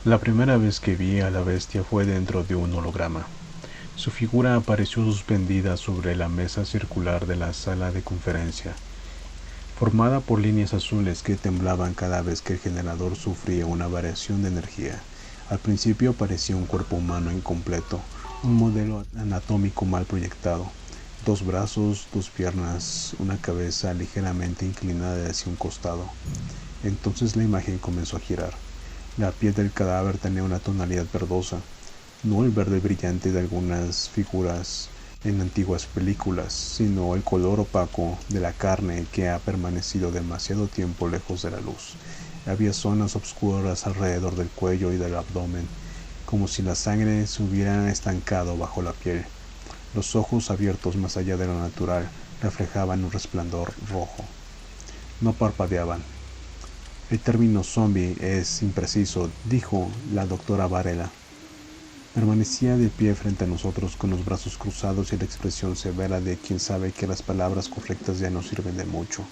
La primera vez que vi a la bestia fue dentro de un holograma. Su figura apareció suspendida sobre la mesa circular de la sala de conferencia, formada por líneas azules que temblaban cada vez que el generador sufría una variación de energía. Al principio parecía un cuerpo humano incompleto, un modelo anatómico mal proyectado. Dos brazos, dos piernas, una cabeza ligeramente inclinada hacia un costado. Entonces la imagen comenzó a girar. La piel del cadáver tenía una tonalidad verdosa, no el verde brillante de algunas figuras en antiguas películas, sino el color opaco de la carne que ha permanecido demasiado tiempo lejos de la luz. Había zonas oscuras alrededor del cuello y del abdomen, como si la sangre se hubiera estancado bajo la piel. Los ojos, abiertos más allá de lo natural, reflejaban un resplandor rojo. No parpadeaban. El término zombie es impreciso, dijo la doctora Varela. Permanecía de pie frente a nosotros con los brazos cruzados y la expresión severa de quien sabe que las palabras correctas ya no sirven de mucho.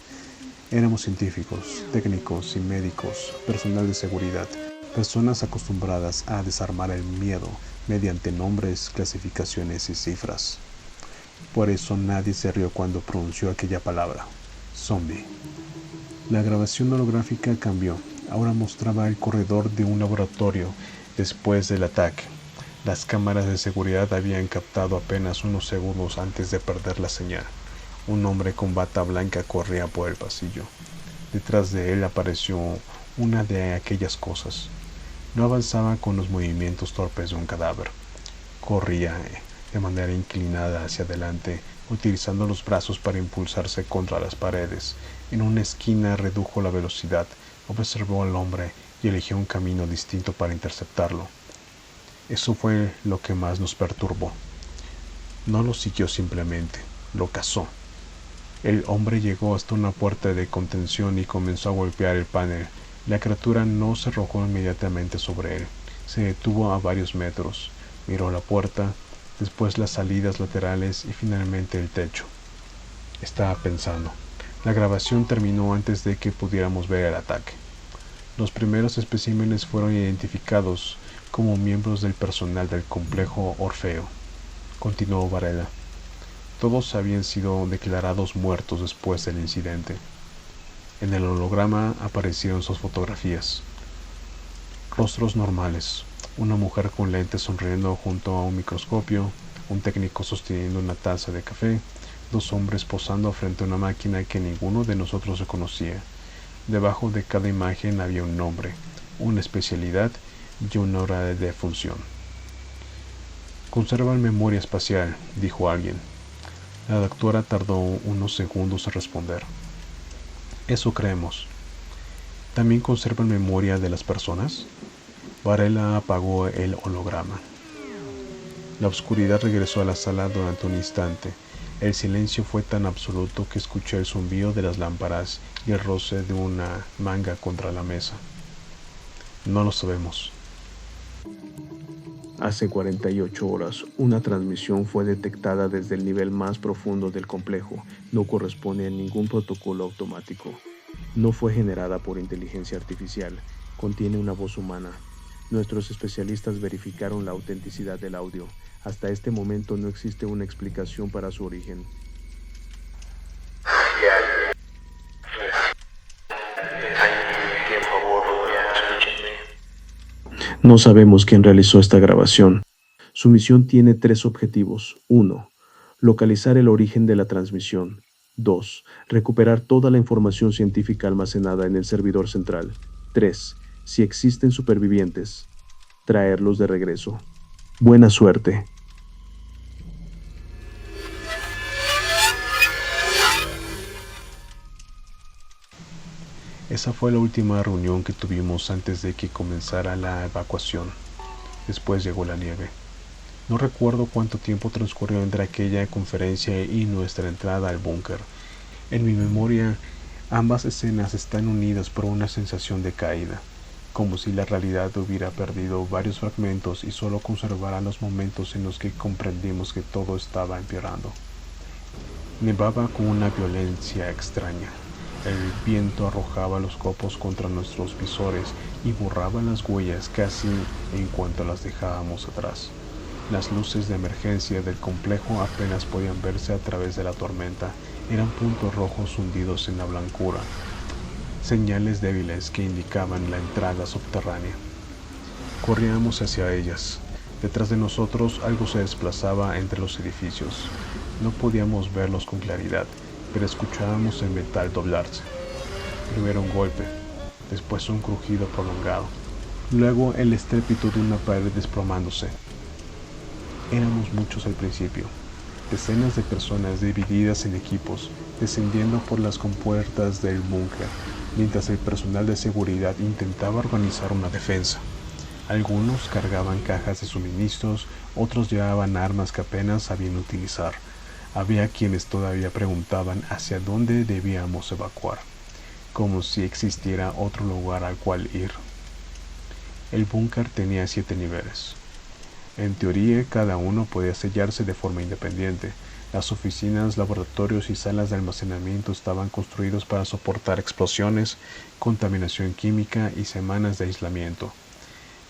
Éramos científicos, técnicos y médicos, personal de seguridad, personas acostumbradas a desarmar el miedo mediante nombres, clasificaciones y cifras. Por eso nadie se rió cuando pronunció aquella palabra, zombie. La grabación holográfica cambió. Ahora mostraba el corredor de un laboratorio después del ataque. Las cámaras de seguridad habían captado apenas unos segundos antes de perder la señal. Un hombre con bata blanca corría por el pasillo. Detrás de él apareció una de aquellas cosas. No avanzaba con los movimientos torpes de un cadáver. Corría de manera inclinada hacia adelante, utilizando los brazos para impulsarse contra las paredes. En una esquina redujo la velocidad, observó al hombre y eligió un camino distinto para interceptarlo. Eso fue lo que más nos perturbó. No lo siguió simplemente, lo cazó. El hombre llegó hasta una puerta de contención y comenzó a golpear el panel. La criatura no se arrojó inmediatamente sobre él. Se detuvo a varios metros. Miró la puerta, después las salidas laterales y finalmente el techo. Estaba pensando. La grabación terminó antes de que pudiéramos ver el ataque. Los primeros especímenes fueron identificados como miembros del personal del complejo Orfeo, continuó Varela. Todos habían sido declarados muertos después del incidente. En el holograma aparecieron sus fotografías. Rostros normales, una mujer con lentes sonriendo junto a un microscopio, un técnico sosteniendo una taza de café, dos hombres posando frente a una máquina que ninguno de nosotros reconocía. Debajo de cada imagen había un nombre, una especialidad y una hora de defunción. Conservan memoria espacial, dijo alguien. La doctora tardó unos segundos en responder. Eso creemos. ¿También conservan memoria de las personas? Varela apagó el holograma. La oscuridad regresó a la sala durante un instante. El silencio fue tan absoluto que escuché el zumbido de las lámparas y el roce de una manga contra la mesa. No lo sabemos. Hace 48 horas, una transmisión fue detectada desde el nivel más profundo del complejo. No corresponde a ningún protocolo automático. No fue generada por inteligencia artificial. Contiene una voz humana. Nuestros especialistas verificaron la autenticidad del audio. Hasta este momento no existe una explicación para su origen. No sabemos quién realizó esta grabación. Su misión tiene tres objetivos. 1. Localizar el origen de la transmisión. 2. Recuperar toda la información científica almacenada en el servidor central. 3. Si existen supervivientes, traerlos de regreso. Buena suerte. Esa fue la última reunión que tuvimos antes de que comenzara la evacuación. Después llegó la nieve. No recuerdo cuánto tiempo transcurrió entre aquella conferencia y nuestra entrada al búnker. En mi memoria, ambas escenas están unidas por una sensación de caída, como si la realidad hubiera perdido varios fragmentos y solo conservara los momentos en los que comprendimos que todo estaba empeorando. Nevaba con una violencia extraña. El viento arrojaba los copos contra nuestros visores y borraba las huellas casi en cuanto las dejábamos atrás. Las luces de emergencia del complejo apenas podían verse a través de la tormenta. Eran puntos rojos hundidos en la blancura, señales débiles que indicaban la entrada subterránea. Corríamos hacia ellas. Detrás de nosotros algo se desplazaba entre los edificios. No podíamos verlos con claridad, pero escuchábamos el metal doblarse. Primero un golpe, después un crujido prolongado, luego el estrépito de una pared desplomándose. Éramos muchos al principio, decenas de personas divididas en equipos, descendiendo por las compuertas del búnker, mientras el personal de seguridad intentaba organizar una defensa. Algunos cargaban cajas de suministros, otros llevaban armas que apenas sabían utilizar. Había quienes todavía preguntaban hacia dónde debíamos evacuar, como si existiera otro lugar al cual ir. El búnker tenía 7 niveles. En teoría, cada uno podía sellarse de forma independiente. Las oficinas, laboratorios y salas de almacenamiento estaban construidos para soportar explosiones, contaminación química y semanas de aislamiento.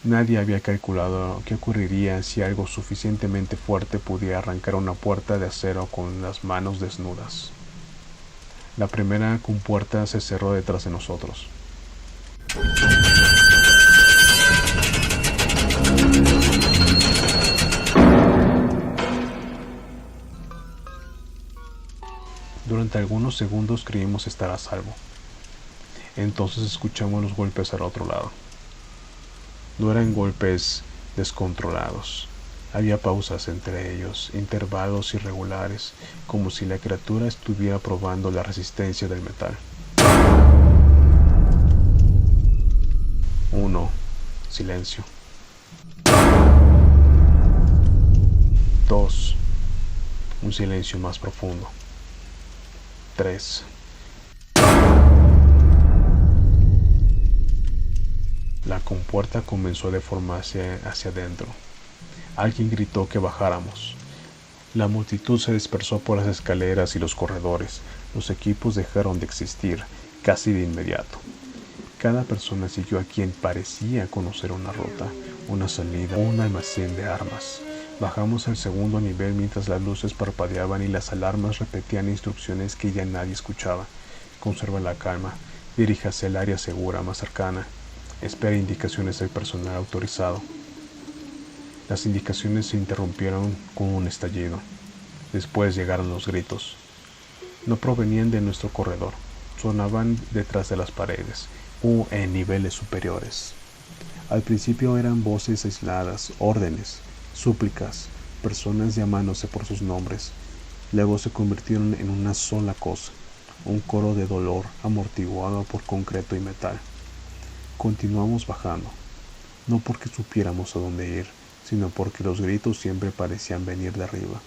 Nadie había calculado qué ocurriría si algo suficientemente fuerte pudiera arrancar una puerta de acero con las manos desnudas. La primera compuerta se cerró detrás de nosotros. Durante algunos segundos creímos estar a salvo. Entonces escuchamos los golpes al otro lado. No eran golpes descontrolados. Había pausas entre ellos, intervalos irregulares, como si la criatura estuviera probando la resistencia del metal. 1. Silencio. 2. Un silencio más profundo. 3. La compuerta comenzó a deformarse hacia adentro. Alguien gritó que bajáramos. La multitud se dispersó por las escaleras y los corredores. Los equipos dejaron de existir casi de inmediato. Cada persona siguió a quien parecía conocer una ruta, una salida o un almacén de armas. Bajamos al segundo nivel mientras las luces parpadeaban y las alarmas repetían instrucciones que ya nadie escuchaba. Conserva la calma. Diríjase al área segura más cercana. Espera indicaciones del personal autorizado. Las indicaciones se interrumpieron con un estallido. Después llegaron los gritos. No provenían de nuestro corredor. Sonaban detrás de las paredes o en niveles superiores. Al principio eran voces aisladas, órdenes, súplicas, personas llamándose por sus nombres. Luego se convirtieron en una sola cosa, un coro de dolor amortiguado por concreto y metal. Continuamos bajando, no porque supiéramos a dónde ir, sino porque los gritos siempre parecían venir de arriba.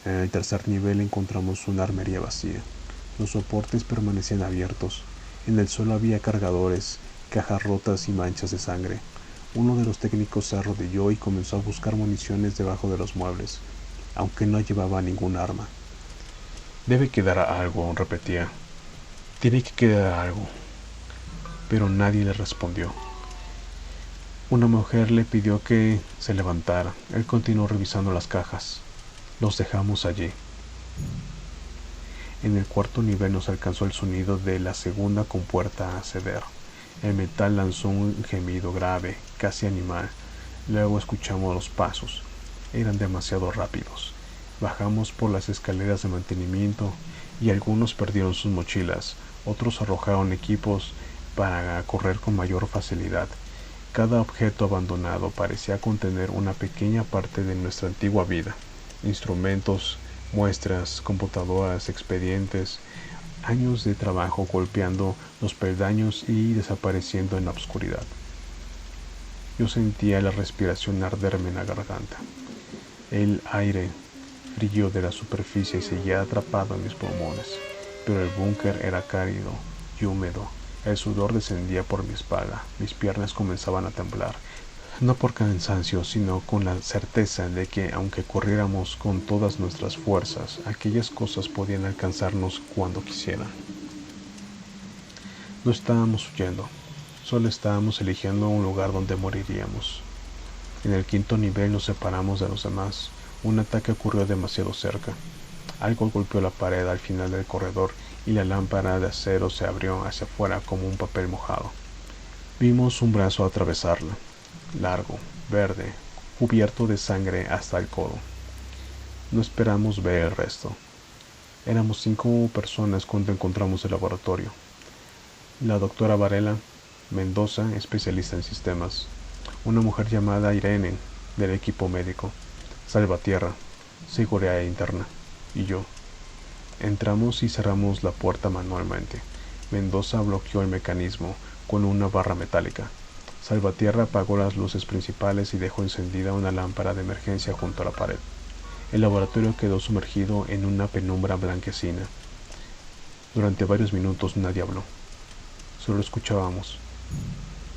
En el tercer nivel encontramos una armería vacía. Los soportes permanecían abiertos. En el suelo había cargadores, cajas rotas y manchas de sangre. Uno de los técnicos se arrodilló y comenzó a buscar municiones debajo de los muebles, aunque no llevaba ningún arma. Debe quedar algo, repetía. Tiene que quedar algo. Pero nadie le respondió. Una mujer le pidió que se levantara. Él continuó revisando las cajas. Los dejamos allí. En el cuarto nivel nos alcanzó el sonido de la segunda compuerta a ceder. El metal lanzó un gemido grave, casi animal. Luego escuchamos los pasos. Eran demasiado rápidos. Bajamos por las escaleras de mantenimiento y algunos perdieron sus mochilas. Otros arrojaron equipos para correr con mayor facilidad. Cada objeto abandonado parecía contener una pequeña parte de nuestra antigua vida. Instrumentos, muestras, computadoras, expedientes, años de trabajo golpeando los peldaños y desapareciendo en la oscuridad. Yo sentía la respiración arderme en la garganta. El aire frío de la superficie seguía atrapado en mis pulmones, pero el búnker era cálido y húmedo. El sudor descendía por mi espalda, mis piernas comenzaban a temblar, no por cansancio, sino con la certeza de que, aunque corriéramos con todas nuestras fuerzas, aquellas cosas podían alcanzarnos cuando quisieran. No estábamos huyendo, solo estábamos eligiendo un lugar donde moriríamos. En el quinto nivel nos separamos de los demás. Un ataque ocurrió demasiado cerca. Algo golpeó la pared al final del corredor y la lámpara de acero se abrió hacia afuera como un papel mojado. Vimos un brazo atravesarla, largo, verde, cubierto de sangre hasta el codo. No esperamos ver el resto. Éramos 5 personas cuando encontramos el laboratorio. La doctora Varela Mendoza, especialista en sistemas, una mujer llamada Irene, del equipo médico, Salvatierra, seguridad interna, y yo. Entramos y cerramos la puerta manualmente. Mendoza bloqueó el mecanismo con una barra metálica. Salvatierra apagó las luces principales y dejó encendida una lámpara de emergencia junto a la pared. El laboratorio quedó sumergido en una penumbra blanquecina. Durante varios minutos nadie habló. Solo escuchábamos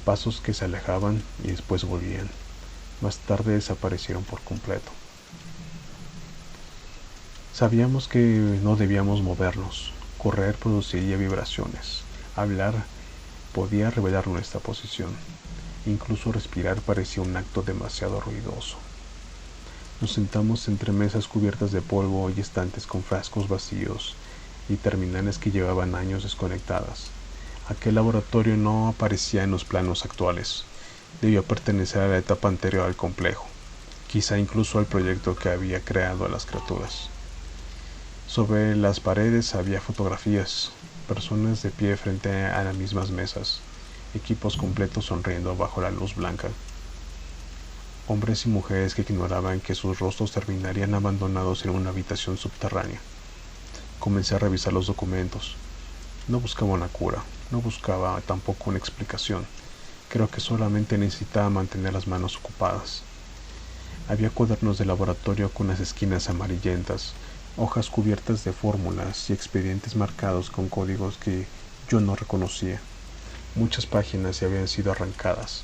pasos que se alejaban y después volvían. Más tarde desaparecieron por completo. Sabíamos que no debíamos movernos. Correr produciría vibraciones. Hablar podía revelar nuestra posición. Incluso respirar parecía un acto demasiado ruidoso. Nos sentamos entre mesas cubiertas de polvo y estantes con frascos vacíos y terminales que llevaban años desconectadas. Aquel laboratorio no aparecía en los planos actuales. Debió pertenecer a la etapa anterior al complejo, quizá incluso al proyecto que había creado a las criaturas. Sobre las paredes había fotografías, personas de pie frente a las mismas mesas, equipos completos sonriendo bajo la luz blanca. Hombres y mujeres que ignoraban que sus rostros terminarían abandonados en una habitación subterránea. Comencé a revisar los documentos. No buscaba una cura, no buscaba tampoco una explicación. Creo que solamente necesitaba mantener las manos ocupadas. Había cuadernos de laboratorio con las esquinas amarillentas, hojas cubiertas de fórmulas y expedientes marcados con códigos que yo no reconocía. Muchas páginas ya habían sido arrancadas,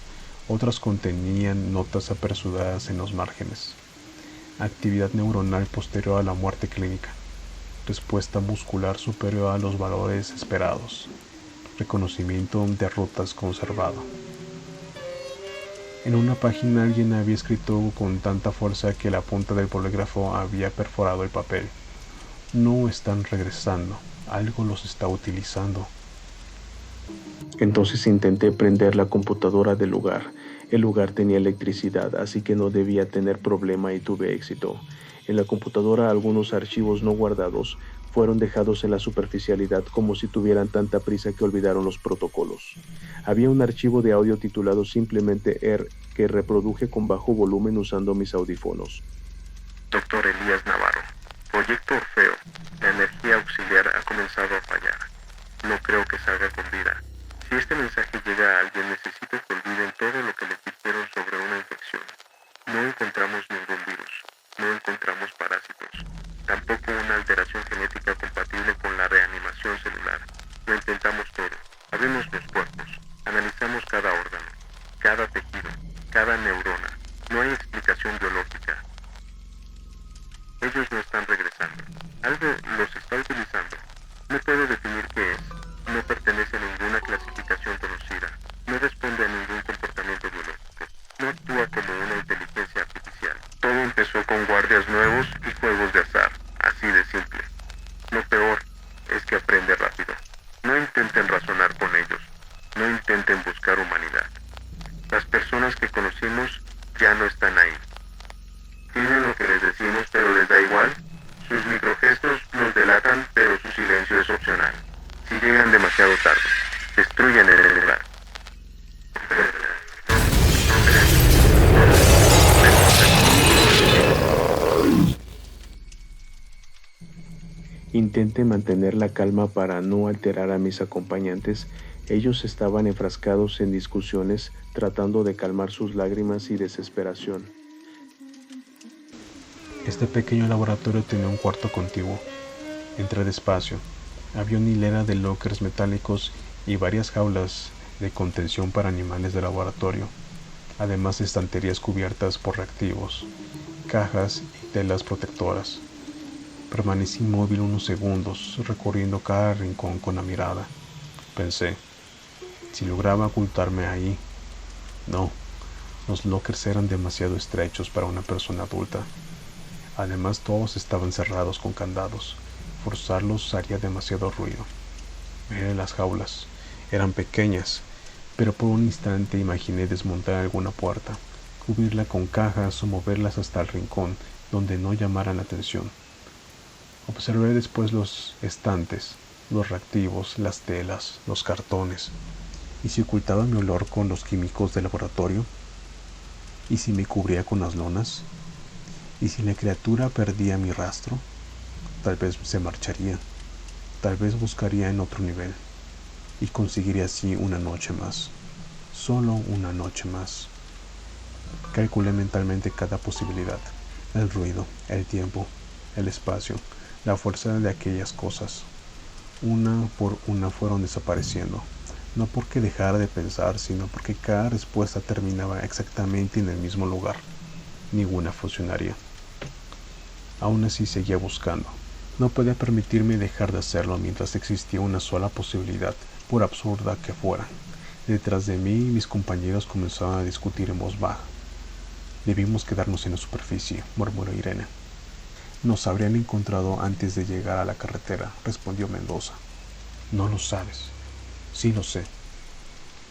otras contenían notas apresuradas en los márgenes. Actividad neuronal posterior a la muerte clínica. Respuesta muscular superior a los valores esperados. Reconocimiento de rutas conservado. En una página alguien había escrito con tanta fuerza que la punta del bolígrafo había perforado el papel. No están regresando, algo los está utilizando. Entonces intenté prender la computadora del lugar. El lugar tenía electricidad, así que no debía tener problema y tuve éxito. En la computadora algunos archivos no guardados fueron dejados en la superficialidad como si tuvieran tanta prisa que olvidaron los protocolos. Había un archivo de audio titulado simplemente que reproduje con bajo volumen usando mis audífonos. Doctor Elías Navarro, Proyecto Orfeo, la energía auxiliar ha comenzado a fallar. No creo que salga con vida. Si este mensaje llega a alguien, necesito que olviden todo lo que les dijeron sobre una infección. No encontramos ningún virus, no encontramos parásitos, tampoco una alteración genética compatible con la reanimación celular. Lo intentamos todo, abrimos los cuerpos, analizamos cada órgano, cada tejido, cada neurona. No hay explicación biológica. Ellos no están regresando. Algo los está utilizando. No puedo definir qué es. No pertenece a ninguna clasificación conocida. No responde a ningún comportamiento biológico. No actúa como una inteligencia artificial. Todo empezó con guardias nuevos y juegos de azar. Así de simple. Lo peor es que aprende rápido. No intenten razonar con ellos. No intenten buscar humanidad. Las personas que conocimos ya no están ahí. Tienen lo que les decimos, pero les da igual. Sus microgestos nos delatan, pero su silencio es opcional. Si llegan demasiado tarde, destruyen el lugar. Intenté mantener la calma para no alterar a mis acompañantes. Ellos estaban enfrascados en discusiones, tratando de calmar sus lágrimas y desesperación. Este pequeño laboratorio tenía un cuarto contiguo. Entré despacio. Había una hilera de lockers metálicos y varias jaulas de contención para animales de laboratorio, además de estanterías cubiertas por reactivos, cajas y telas protectoras. Permanecí inmóvil unos segundos, recorriendo cada rincón con la mirada. Pensé, Si lograba ocultarme ahí, no, los lockers eran demasiado estrechos para una persona adulta. Además, todos estaban cerrados con candados. Forzarlos haría demasiado ruido. Miré las jaulas. Eran pequeñas, pero por un instante imaginé desmontar alguna puerta, cubrirla con cajas o moverlas hasta el rincón donde no llamaran la atención. Observé después los estantes, los reactivos, las telas, los cartones. ¿Y si ocultaba mi olor con los químicos del laboratorio? ¿Y si me cubría con las lonas? ¿Y si la criatura perdía mi rastro? Tal vez se marcharía, tal vez buscaría en otro nivel, y conseguiría así una noche más, solo una noche más. Calculé mentalmente cada posibilidad, el ruido, el tiempo, el espacio, la fuerza de aquellas cosas. Una por una fueron desapareciendo, no porque dejara de pensar, sino porque cada respuesta terminaba exactamente en el mismo lugar. Ninguna funcionaría. Aún así seguía buscando. No podía permitirme dejar de hacerlo mientras existía una sola posibilidad, por absurda que fuera. Detrás de mí, mis compañeros comenzaban a discutir en voz baja. Debimos quedarnos en la superficie, murmuró Irene. Nos habrían encontrado antes de llegar a la carretera, respondió Mendoza. No lo sabes. Sí lo sé.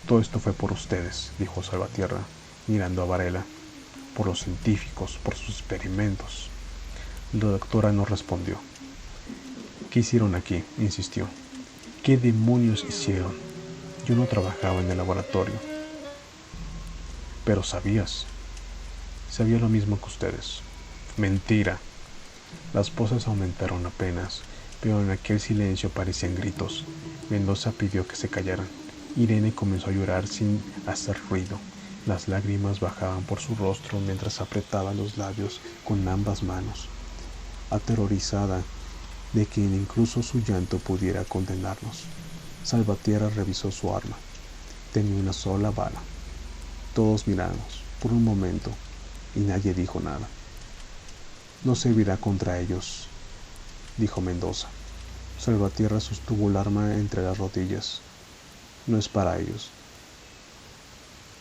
Todo esto fue por ustedes, dijo Salvatierra, mirando a Varela. Por los científicos, por sus experimentos. La doctora no respondió. ¿Qué hicieron aquí?, insistió. ¿Qué demonios hicieron? Yo no trabajaba en el laboratorio. Pero sabías. Sabía lo mismo que ustedes. Mentira. Las voces aumentaron apenas, pero en aquel silencio parecían gritos. Mendoza pidió que se callaran. Irene comenzó a llorar sin hacer ruido. Las lágrimas bajaban por su rostro mientras apretaba los labios con ambas manos, aterrorizada de que incluso su llanto pudiera condenarnos. Salvatierra revisó su arma. Tenía una sola bala. Todos miramos por un momento y nadie dijo nada. No servirá contra ellos, dijo Mendoza. Salvatierra sostuvo el arma entre las rodillas. No es para ellos.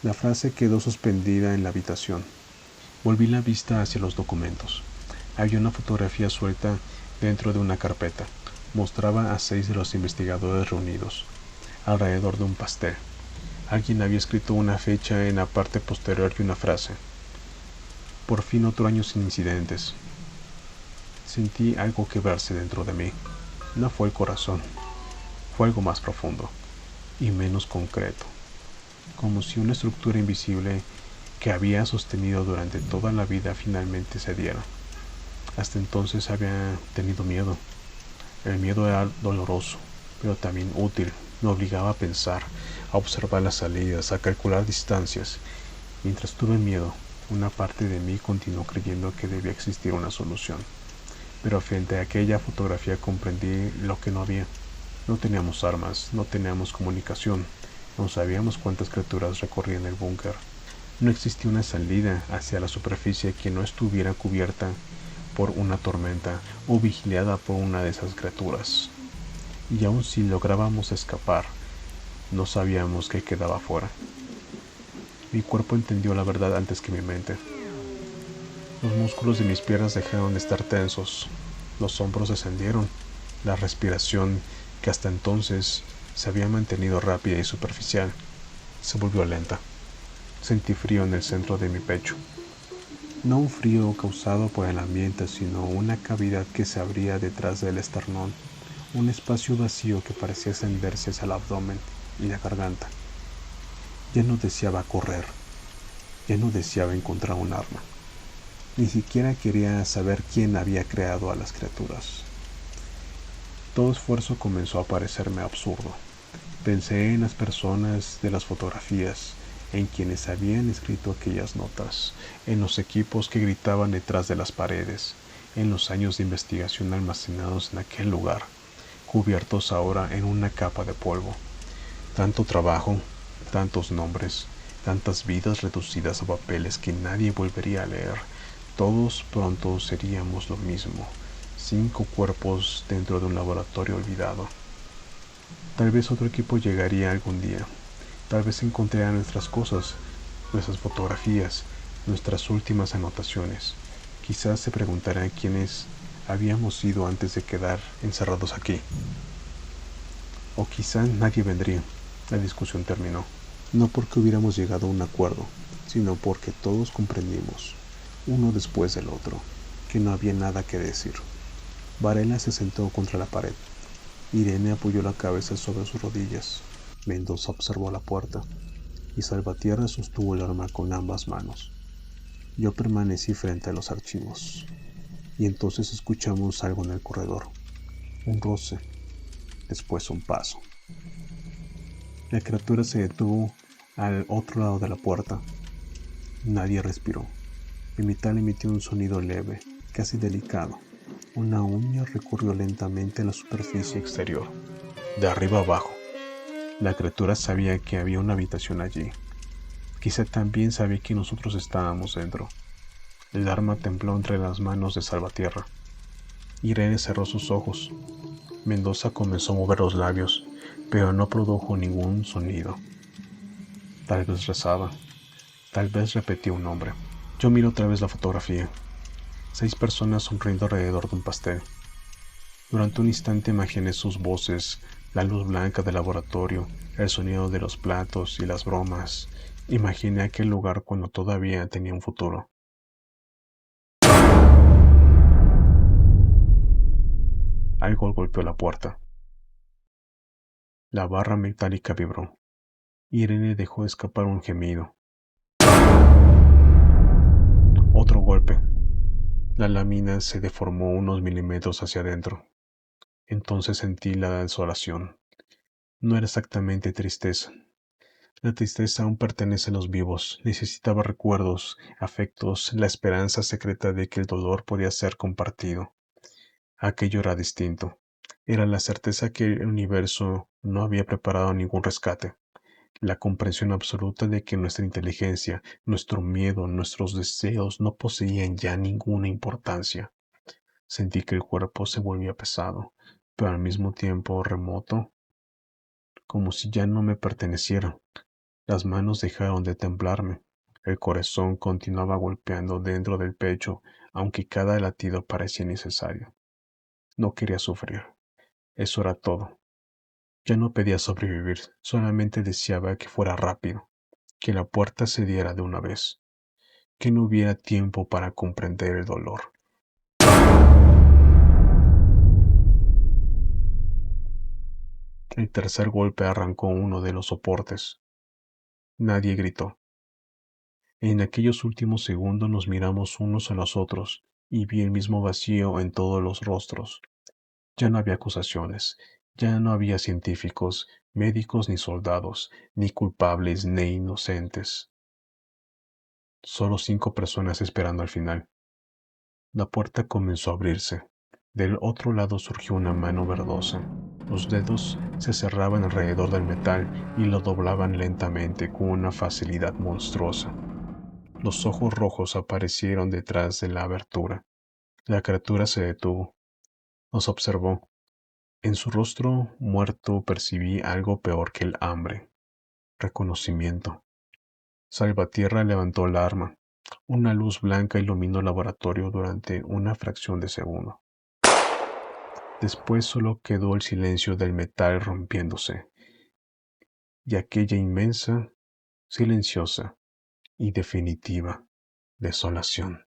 La frase quedó suspendida en la habitación. Volví la vista hacia los documentos. Había una fotografía suelta dentro de una carpeta. Mostraba a 6 de los investigadores reunidos, alrededor de un pastel. Alguien había escrito una fecha en la parte posterior y una frase. Por fin otro año sin incidentes. Sentí algo quebrarse dentro de mí. No fue el corazón, fue algo más profundo y menos concreto, como si una estructura invisible que había sostenido durante toda la vida finalmente cediera. Hasta entonces había tenido miedo. El miedo era doloroso, pero también útil. Me obligaba a pensar, a observar las salidas, a calcular distancias. Mientras tuve miedo, una parte de mí continuó creyendo que debía existir una solución. Pero frente a aquella fotografía comprendí lo que no había. No teníamos armas, no teníamos comunicación, no sabíamos cuántas criaturas recorrían el búnker. No existía una salida hacia la superficie que no estuviera cubierta por una tormenta o vigilada por una de esas criaturas. Y aun si lográbamos escapar, no sabíamos qué quedaba fuera. Mi cuerpo entendió la verdad antes que mi mente. Los músculos de mis piernas dejaron de estar tensos, los hombros descendieron, la respiración, que hasta entonces se había mantenido rápida y superficial, se volvió lenta. Sentí frío en el centro de mi pecho. No un frío causado por el ambiente, sino una cavidad que se abría detrás del esternón, un espacio vacío que parecía extenderse hacia el abdomen y la garganta. Ya no deseaba correr, ya no deseaba encontrar un arma. Ni siquiera quería saber quién había creado a las criaturas. Todo esfuerzo comenzó a parecerme absurdo. Pensé en las personas de las fotografías, en quienes habían escrito aquellas notas, en los equipos que gritaban detrás de las paredes, en los años de investigación almacenados en aquel lugar, cubiertos ahora en una capa de polvo. Tanto trabajo, tantos nombres, tantas vidas reducidas a papeles que nadie volvería a leer. Todos pronto seríamos lo mismo, 5 cuerpos dentro de un laboratorio olvidado. Tal vez otro equipo llegaría algún día, Tal vez encontrará nuestras cosas, nuestras fotografías, nuestras últimas anotaciones. Quizás se preguntará quiénes habíamos sido antes de quedar encerrados aquí. O quizá nadie vendría. La discusión terminó. No porque hubiéramos llegado a un acuerdo, sino porque todos comprendimos, uno después del otro, que no había nada que decir. Varela se sentó contra la pared. Irene apoyó la cabeza sobre sus rodillas. Mendoza observó la puerta y Salvatierra sostuvo el arma con ambas manos. Yo permanecí frente a los archivos y entonces escuchamos algo en el corredor. Un roce, después un paso. La criatura se detuvo al otro lado de la puerta. Nadie respiró. El metal emitió un sonido leve, casi delicado. Una uña recorrió lentamente la superficie exterior, de arriba abajo. La criatura sabía que había una habitación allí. Quizá también sabía que nosotros estábamos dentro. El arma tembló entre las manos de Salvatierra. Irene cerró sus ojos. Mendoza comenzó a mover los labios, pero no produjo ningún sonido. Tal vez rezaba, tal vez repetía un nombre. Yo miro otra vez la fotografía. 6 personas sonriendo alrededor de un pastel. Durante un instante imaginé sus voces, la luz blanca del laboratorio, el sonido de los platos y las bromas. Imaginé aquel lugar cuando todavía tenía un futuro. Algo golpeó la puerta. La barra metálica vibró. Irene dejó escapar un gemido. Otro golpe. La lámina se deformó unos milímetros hacia adentro. Entonces sentí la desolación. No era exactamente tristeza. La tristeza aún pertenece a los vivos. Necesitaba recuerdos, afectos, la esperanza secreta de que el dolor podía ser compartido. Aquello era distinto. Era la certeza que el universo no había preparado ningún rescate. La comprensión absoluta de que nuestra inteligencia, nuestro miedo, nuestros deseos no poseían ya ninguna importancia. Sentí que el cuerpo se volvía pesado, pero al mismo tiempo remoto, como si ya no me perteneciera. Las manos dejaron de temblarme. El corazón continuaba golpeando dentro del pecho, aunque cada latido parecía necesario. No quería sufrir. Eso era todo. Ya no pedía sobrevivir, solamente deseaba que fuera rápido, que la puerta se diera de una vez, que no hubiera tiempo para comprender el dolor. El tercer golpe arrancó uno de los soportes. Nadie gritó. En aquellos últimos segundos nos miramos unos a los otros y vi el mismo vacío en todos los rostros. Ya no había acusaciones, ya no había científicos, médicos ni soldados, ni culpables ni inocentes. Solo 5 personas esperando al final. La puerta comenzó a abrirse. Del otro lado surgió una mano verdosa. Los dedos se cerraban alrededor del metal y lo doblaban lentamente con una facilidad monstruosa. Los ojos rojos aparecieron detrás de la abertura. La criatura se detuvo. Nos observó. En su rostro muerto percibí algo peor que el hambre. Reconocimiento. Salvatierra levantó el arma. Una luz blanca iluminó el laboratorio durante una fracción de segundo. Después solo quedó el silencio del metal rompiéndose y aquella inmensa, silenciosa y definitiva desolación.